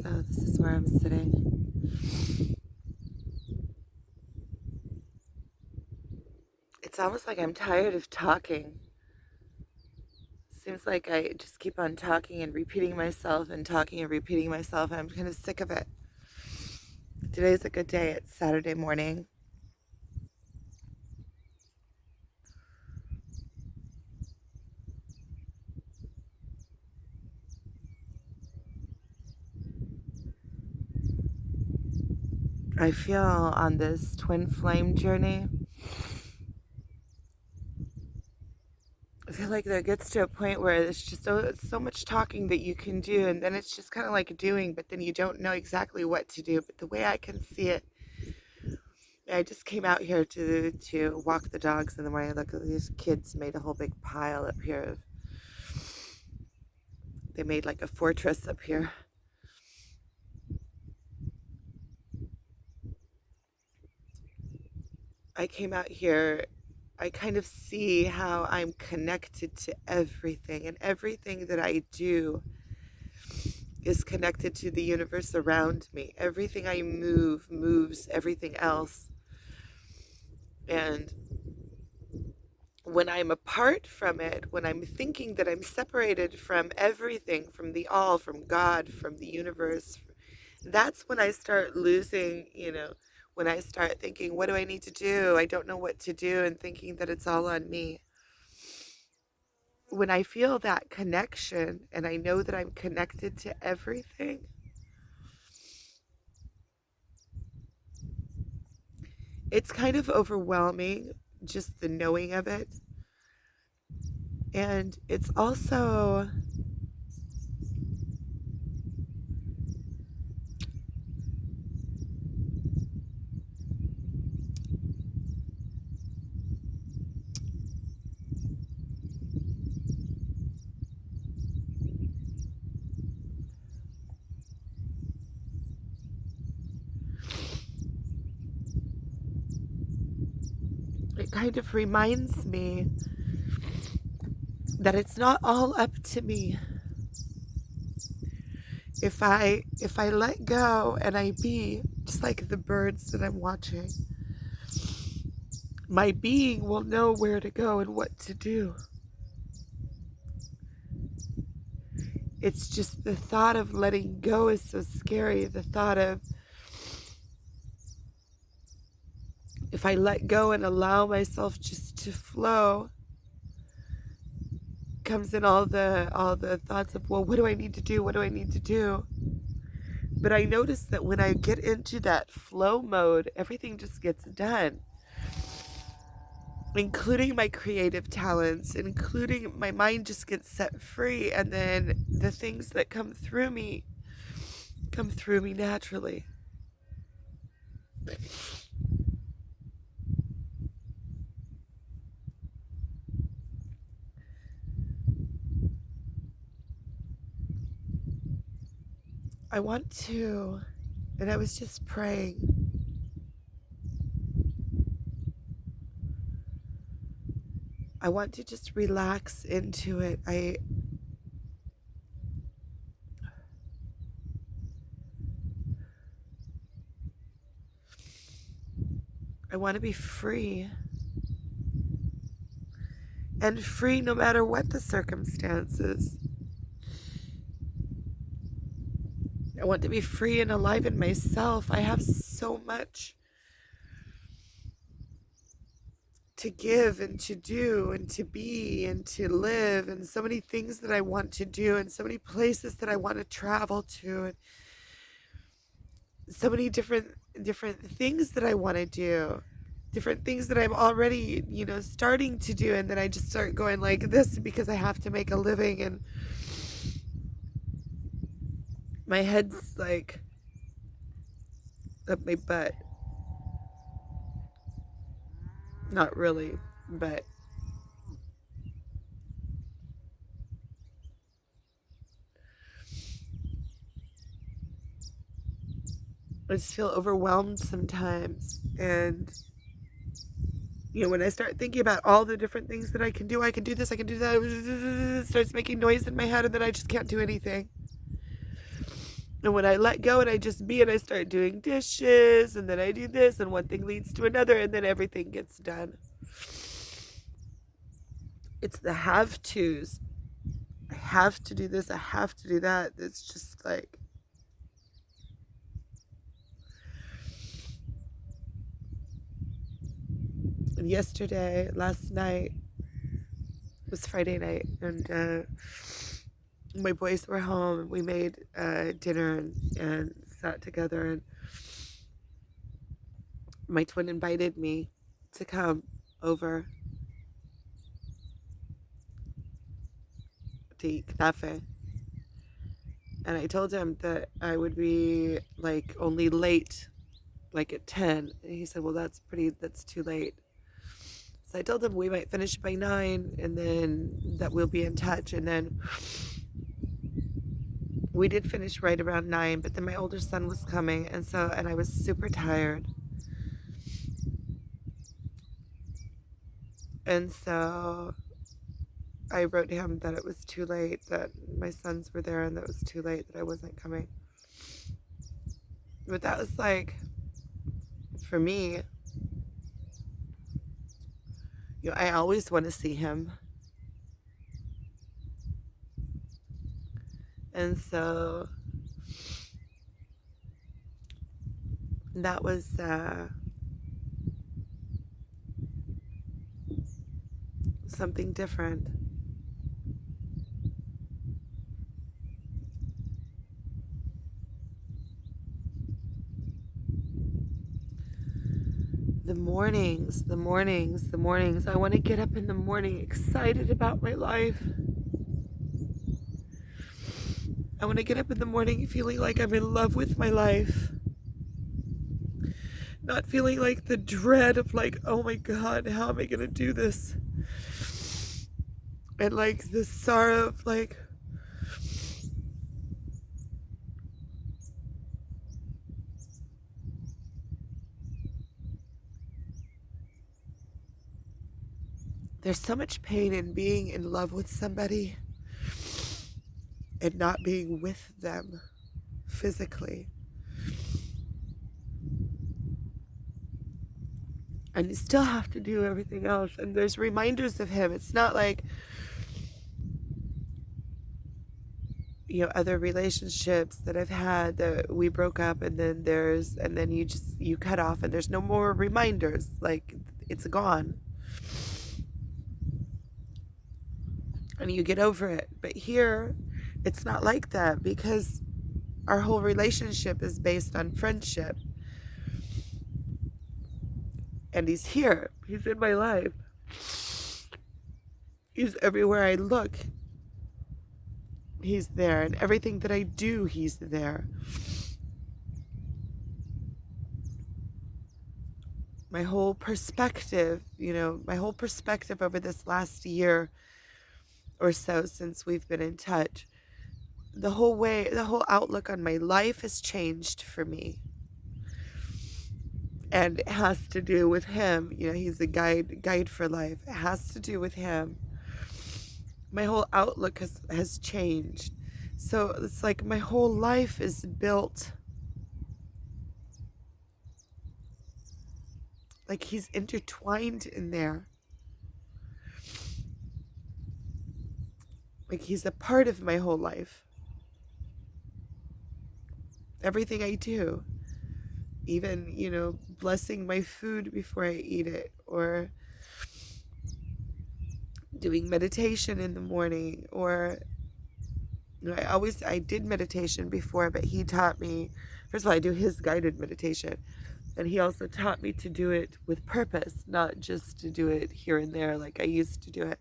So this is where I'm sitting. It's almost like I'm tired of talking. Seems like I just keep on talking and repeating myself and talking and repeating myself, and I'm kind of sick of it. Today's a good day. It's Saturday morning. I feel on this twin flame journey, I feel like there gets to a point where there's just so much talking that you can do, and then it's just kind of like doing, but then you don't know exactly what to do. But the way I can see it, I just came out here to walk the dogs in the morning. Look, these kids made a whole big pile up here. They made like a fortress up here. I came out here. I kind of see how I'm connected to everything, and everything that I do is connected to the universe around me. Everything I move moves everything else. And when I'm apart from it, when I'm thinking that I'm separated from everything, from the all, from God, from the universe, that's when I start losing, when I start thinking, what do I need to do? I don't know what to do, and thinking that it's all on me. When I feel that connection and I know that I'm connected to everything, it's kind of overwhelming, just the knowing of it. And it's also, it kind of reminds me that it's not all up to me. If I let go and I be just like the birds that I'm watching, my being will know where to go and what to do. It's just the thought of letting go is so scary. The thought of, if I let go and allow myself just to flow, comes in all the thoughts of, well, what do I need to do? What do I need to do? But I notice that when I get into that flow mode, everything just gets done, including my creative talents, including my mind just gets set free, and then the things that come through me naturally. I want to, and I was just praying, I want to just relax into it. I want to be free, and free no matter what the circumstances. I want to be free and alive in myself. I have so much to give and to do and to be and to live, and so many things that I want to do, and so many places that I want to travel to, and so many different things that I want to do, different things that I'm already, starting to do, and then I just start going like this because I have to make a living, and my head's like up my butt. Not really, but I just feel overwhelmed sometimes. And, when I start thinking about all the different things that I can do this, I can do that, it starts making noise in my head, and then I just can't do anything. And when I let go and I just be and I start doing dishes and then I do this and one thing leads to another and then everything gets done. It's the have tos. I have to do this, I have to do that. It's just like, and yesterday, last night, it was Friday night, and my boys were home and we made dinner and sat together, and my twin invited me to come over to eat knafe. And I told him that I would be like only late, like at 10. And he said, well, that's too late. So I told him we might finish by 9 and then that we'll be in touch. And then we did finish right around 9, but then my older son was coming. And I was super tired. And so I wrote him that it was too late, that my sons were there and that it was too late, that I wasn't coming. But that was like, for me, I always want to see him. And so that was something different. The mornings, the mornings, the mornings. I want to get up in the morning excited about my life. I want to get up in the morning feeling like I'm in love with my life. Not feeling like the dread of like, oh my God, how am I going to do this? And like the sorrow of like, there's so much pain in being in love with somebody and not being with them physically. And you still have to do everything else. And there's reminders of him. It's not like, other relationships that I've had that we broke up and then you cut off and there's no more reminders. Like, it's gone. And you get over it. But here, it's not like that because our whole relationship is based on friendship. And he's here. He's in my life. He's everywhere I look. He's there. And everything that I do, he's there. My whole perspective, over this last year or so since we've been in touch, the whole outlook on my life has changed for me. And it has to do with him. He's a guide for life. It has to do with him. My whole outlook has changed. So it's like my whole life is built like he's intertwined in there. Like he's a part of my whole life. Everything I do. Even, blessing my food before I eat it, or doing meditation in the morning, or I did meditation before, but he taught me, first of all, I do his guided meditation, and he also taught me to do it with purpose, not just to do it here and there like I used to do it.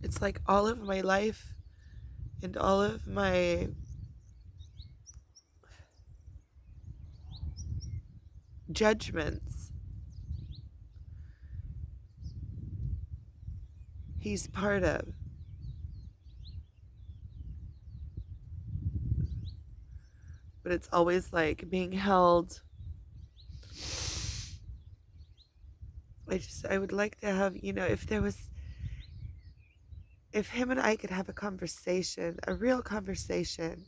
It's like all of my life and all of my judgments, he's part of. But it's always like being held. I would like to have, if there was if him and I could have a conversation, a real conversation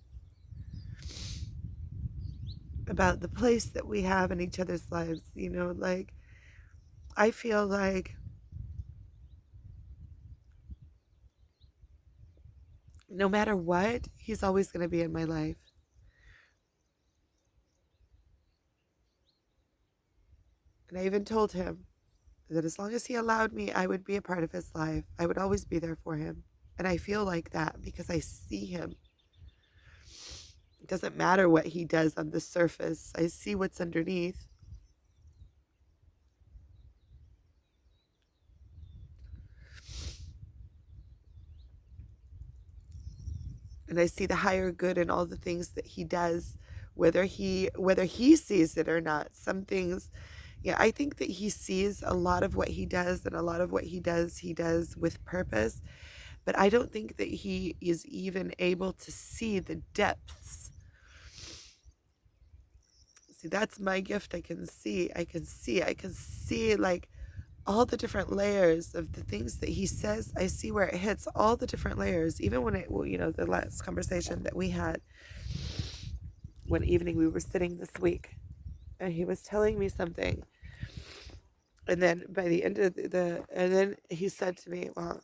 about the place that we have in each other's lives, like I feel like no matter what, he's always going to be in my life. And I even told him that as long as he allowed me, I would be a part of his life. I would always be there for him. And I feel like that because I see him. It doesn't matter what he does on the surface, I see what's underneath. And I see the higher good in all the things that he does, whether he sees it or not. Some things, yeah, I think that he sees a lot of what he does, and a lot of what he does with purpose. But I don't think that he is even able to see the depths. See, that's my gift. I can see like all the different layers of the things that he says. I see where it hits all the different layers. Even when the last conversation that we had one evening, we were sitting this week, and he was telling me something, and then by the end of and then he said to me, "Well,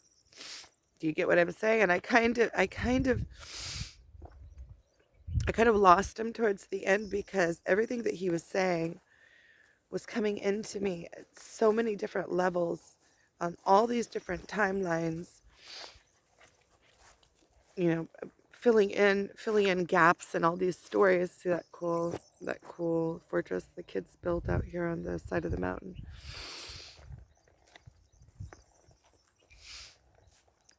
do you get what I'm saying?" And I kind of lost him towards the end because everything that he was saying was coming into me at so many different levels on all these different timelines, you know, filling in gaps and all these stories. See that cool fortress the kids built out here on the side of the mountain.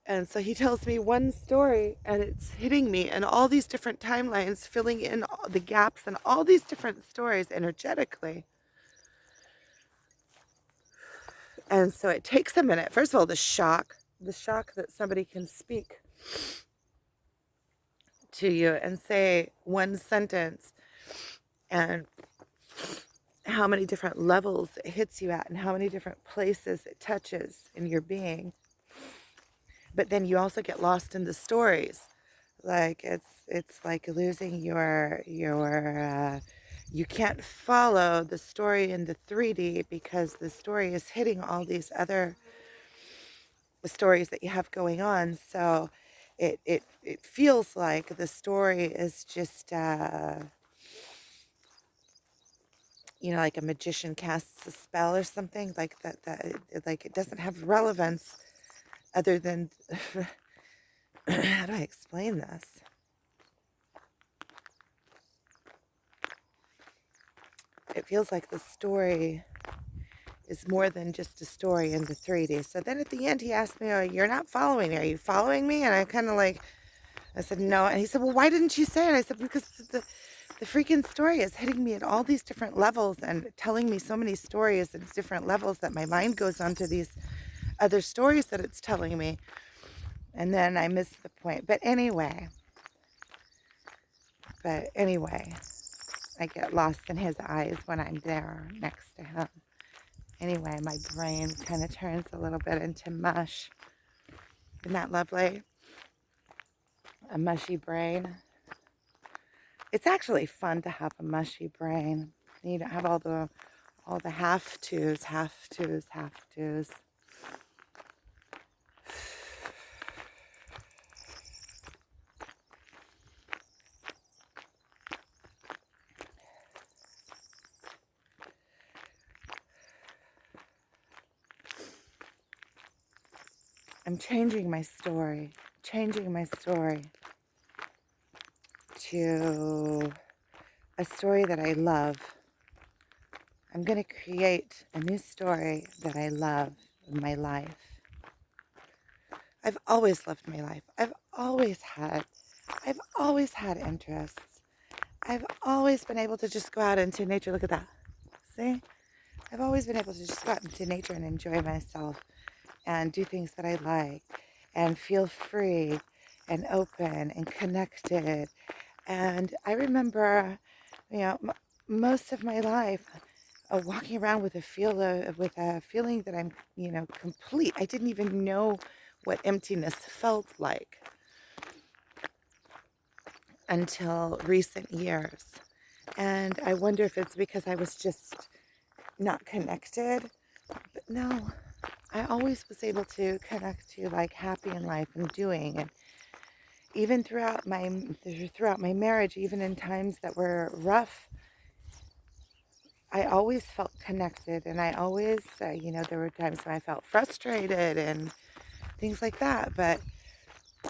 And so he tells me one story, and it's hitting me, and all these different timelines, filling in all the gaps and all these different stories energetically. And so it takes a minute. First of all, the shock that somebody can speak to you and say one sentence, and how many different levels it hits you at, and how many different places it touches in your being. But then you also get lost in the stories. Like it's like losing your you can't follow the story in the 3D because the story is hitting all these other stories that you have going on. So it feels like the story is just like a magician casts a spell or something like that like it doesn't have relevance other than how do I explain this? It feels like the story is more than just a story in the 3D. So then at the end, he asked me, "Oh, you're not following me. Are you following me?" And I kind of I said, "No." And he said, "Well, why didn't you say it?" I said, "Because the freaking story is hitting me at all these different levels and telling me so many stories at different levels that my mind goes on to these other stories that it's telling me." And then I missed the point. But anyway, I get lost in his eyes when I'm there next to him. Anyway, my brain kind of turns a little bit into mush. Isn't that lovely? A mushy brain. It's actually fun to have a mushy brain. You don't have all the have tos, have tos, have tos. I'm changing my story to a story that I love. I'm going to create a new story that I love in my life. I've always loved my life. I've always had interests. I've always been able to just go out into nature. Look at that. See? I've always been able to just go out into nature and enjoy myself and do things that I like and feel free and open and connected. And I remember, most of my life walking around with a feeling that I'm, complete. I didn't even know what emptiness felt like until recent years. And I wonder if it's because I was just not connected. But no, I always was able to connect to like happy in life and doing. And even throughout my marriage, even in times that were rough, I always felt connected. And I always, there were times when I felt frustrated and things like that. But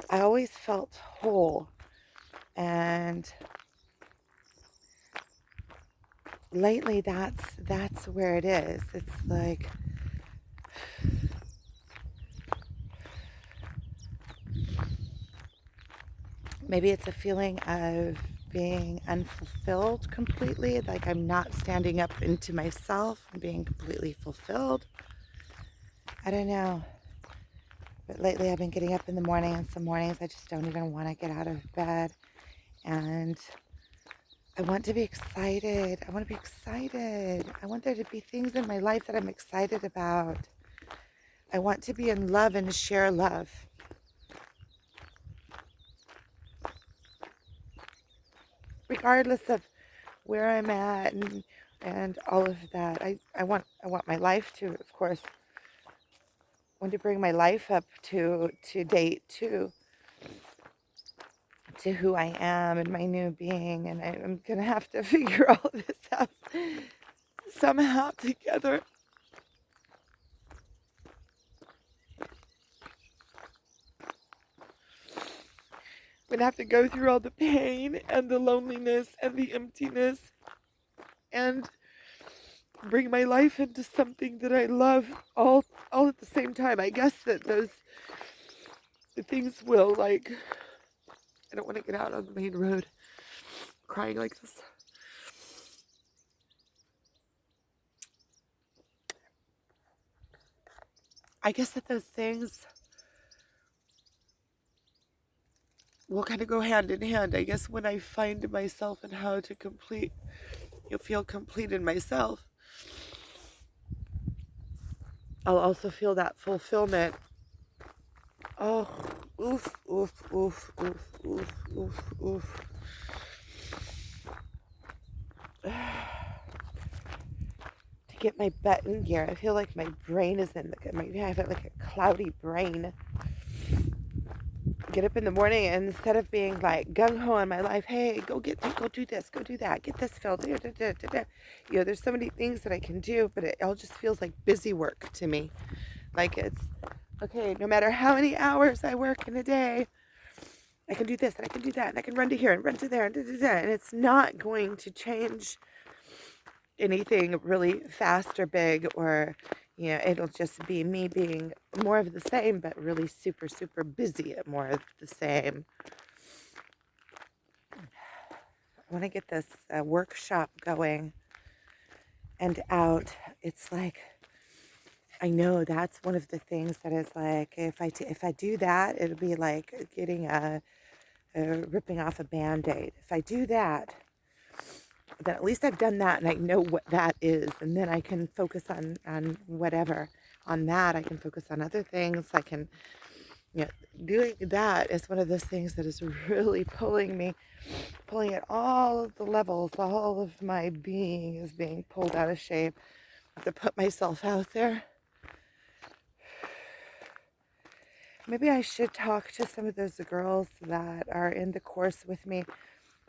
I always felt whole. And lately, that's where it is. It's like maybe it's a feeling of being unfulfilled completely, like I'm not standing up into myself and being completely fulfilled. I don't know. But lately I've been getting up in the morning, and some mornings I just don't even want to get out of bed. And I want to be excited. I want to be excited. I want there to be things in my life that I'm excited about. I want to be in love and share love. Regardless of where I'm at and all of that. I want my life to, of course, want to bring my life up to date too, to who I am and my new being. And I'm gonna have to figure all this out somehow together. I'm gonna have to go through all the pain and the loneliness and the emptiness and bring my life into something that I love all at the same time. I guess that the things will, like, I don't want to get out on the main road crying like this. I guess that those things will kind of go hand in hand. I guess when I find myself and how to feel complete in myself, I'll also feel that fulfillment. Oh, oof, oof, oof, oof, oof, oof, oof. To get my butt in gear, I feel like my brain is I have like a cloudy brain. Get up in the morning, and instead of being like gung-ho on my life, hey, go do this, go do that, get this filled, there's so many things that I can do, but it all just feels like busy work to me. Like it's, okay, no matter how many hours I work in a day, I can do this, and I can do that, and I can run to here, and run to there, and and it's not going to change anything really fast or big, or it'll just be me being more of the same, but really super, super busy at more of the same. I want to get this workshop going and out. It's like, I know that's one of the things that is like, if I do that, it'll be like getting ripping off a Band-Aid. If I do that, then at least I've done that, and I know what that is, and then I can focus on whatever. On that, I can focus on other things. I can, doing that is one of those things that is really pulling at all of the levels. All of my being is being pulled out of shape. I have to put myself out there. Maybe I should talk to some of those girls that are in the course with me.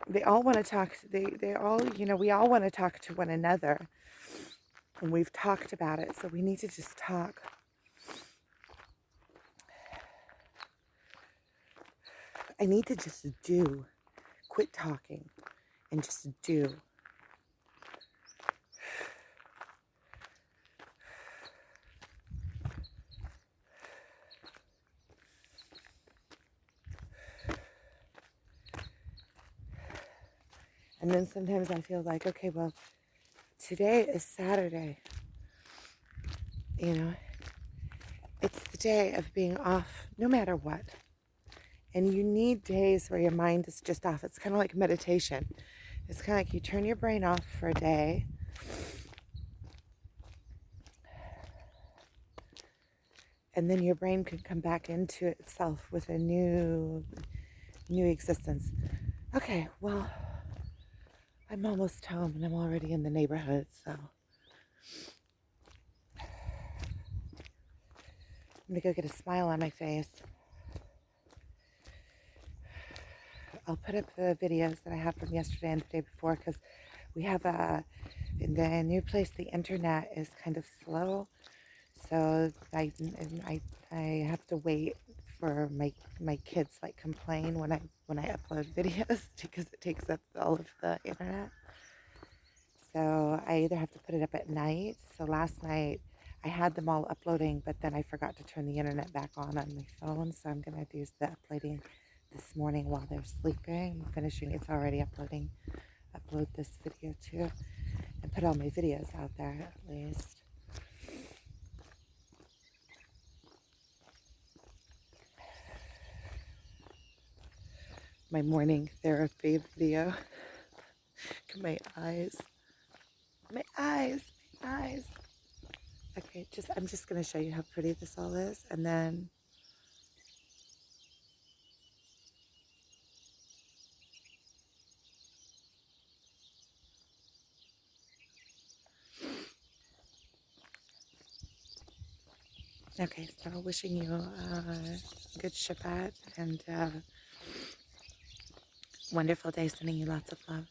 They all want to talk. They all, we all want to talk to one another. And we've talked about it, so we need to just talk. I need to just do. Quit talking and just do. And then sometimes I feel like, okay, well, today is Saturday. It's the day of being off no matter what. And you need days where your mind is just off. It's kind of like meditation. It's kind of like you turn your brain off for a day. and then your brain can come back into itself with a new existence. Okay, well, I'm almost home and I'm already in the neighborhood, so I'm gonna go get a smile on my face. I'll put up the videos that I have from yesterday and the day before, because we have in the new place, the internet is kind of slow, so I have to wait for my kids like complain when I upload videos because it takes up all of the internet. So I either have to put it up at night. So last night I had them all uploading, but then I forgot to turn the internet back on my phone. So I'm going to do the uploading this morning while they're sleeping. I'm finishing, it's already uploading. Upload this video too and put all my videos out there at least. My morning therapy video. Look at my eyes. My eyes. My eyes. Okay, I'm just going to show you how pretty this all is, and then okay, so wishing you a good Shabbat and wonderful day, sending you lots of love.